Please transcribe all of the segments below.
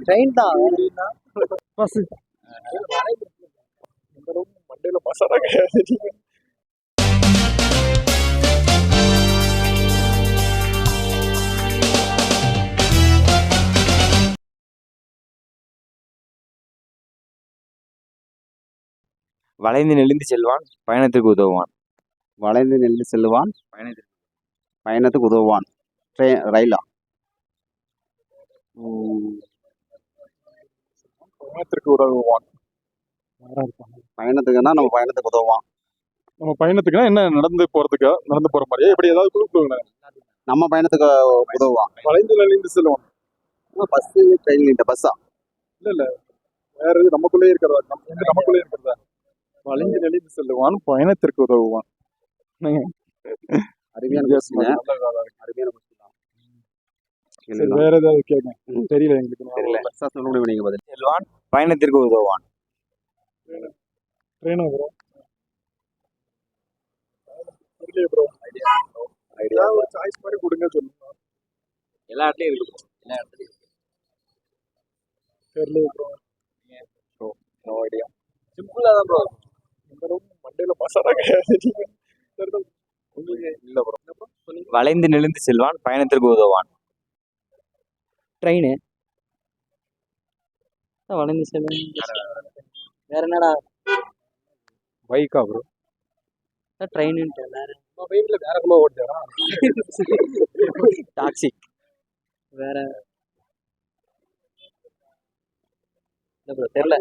Train தான். Bus. மண்டையில மசாலா கிடையாது. வளைந்து நெளிந்து செல்வான் பயணத்திற்கு உதவுவான். வளைந்து நெல்லி செல்வான் பயணத்துக்கு உதவுவான். ரயிலா? பயணத்திற்கு உதவுவான். பயணத்துக்குன்னா நம்ம பயணத்துக்கு உதவுவான். நம்ம பயணத்துக்குன்னா என்ன, நடந்து போற மாதிரியா? இப்படி ஏதாவது குழு நம்ம பயணத்துக்கு உதவுவான். வளைந்து நெளிந்து செல்வான். பஸ் ட்ரெயின் இந்த பஸ்ஸா? இல்ல வேற எது நமக்குள்ளே இருக்கிறதா? நமக்குள்ளே இருக்கிறதா? வளைந்து நெளிந்து செல்லுவான் பயணத்திற்கு உதவுவான். அருமையான வேற ஏதாவது கேட்க தெரியல எங்களுக்கு. சொல்ல முடியும் நீங்க பதில். செல்வான் பயணத்திற்கு உதவுவான். ட்ரெயினா ப்ரோ? தெரியல ப்ரோ. ஐடியா ஒரு சாய்ஸ் மாதிரி கொடுங்க சொல்லுங்க. எல்லா இடத்துலயும் இருக்கு. தெரியல ப்ரோ. No idea. சிம்பிளா தான் ப்ரோ. மண்டையில மசாலா கிடையாது. இல்ல ப்ரோ. வளைந்து நெளிந்து செல்வான் பயணத்திற்கு உதவுவான். ட்ரெயின். வளைந்து செல்வான். வேற என்னடா? பைக்கா ப்ரோ? ட்ரெயின் வேற கூட ஓடுதா? டாக்ஸி. வேற தெரியல.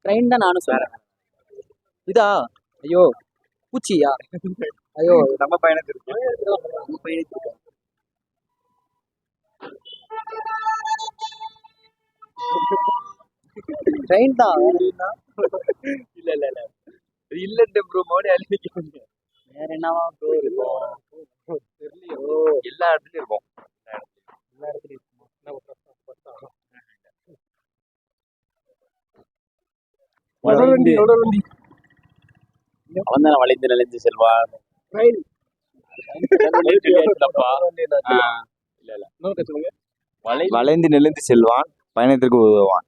ட்ரெயின் தான் நானும் சொல்றேன். இதா? ஐயோ பூச்சியா? ஐயோ நம்ம பயணத்திற்கு ட்ரெயின் தான். இல்ல இல்ல ப்ரோ. மோடி அழிக்க வேற என்னவா ப்ரோ இருக்கும்? எல்லா இடத்துலயும் இருக்கும். அவன் தான் வளைந்து நெளிந்து செல்வான். வளைந்து நெளிந்து செல்வான் பயணத்திற்கு உதவுவான்.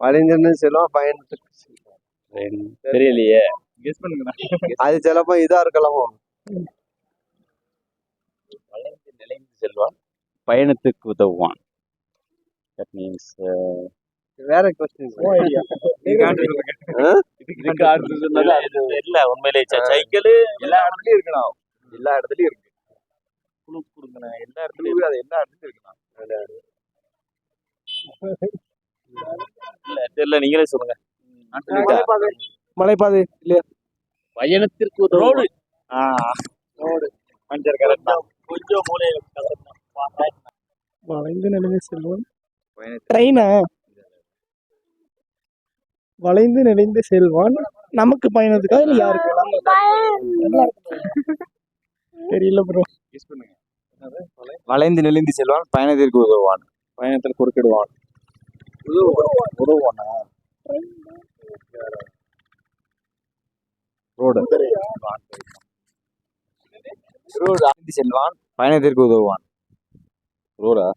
வளைந்து செல்வான் பயணத்துக்கு. தெரியலையே. அது சிலப்போ இதா இருக்கலாமோ? வளைந்து நெளிந்து செல்வான் பயணத்துக்கு உதவுவான். That means வேற क्वेश्चन. இல்ல உண்மையிலே சைக்கிள் எல்லா இடத்துலயும் இருக்கணும். எல்லா இடத்துலயும் இருக்கு. குழு கொடுங்க. எல்லா இடத்துலயும் அது எல்லா இடத்துலயும் இருக்கணும். இல்ல தெரியல, நீங்களே சொல்லுங்க. மலைப்பாதை இல்லையா? பயணத்திற்கு ரோடு. மஞ்சள் கரெக்டா. கொஞ்சம் மூளை வளைந்து நெளிந்து செல்வான். ட்ரெயினா? வளைந்து நெளிந்து செல்வான் நமக்கு பயணத்துக்கா இல்ல யாருக்கு? தெரியல ப்ரோ. வளைந்து நெளிந்து செல்வான் பயணத்திற்கு உதவுவான். பயணத்தில் குறுக்கிடுவான். உதவுவானா? ரோடு. செல்வான் பயணத்திற்கு உதவுவான். ரோடா?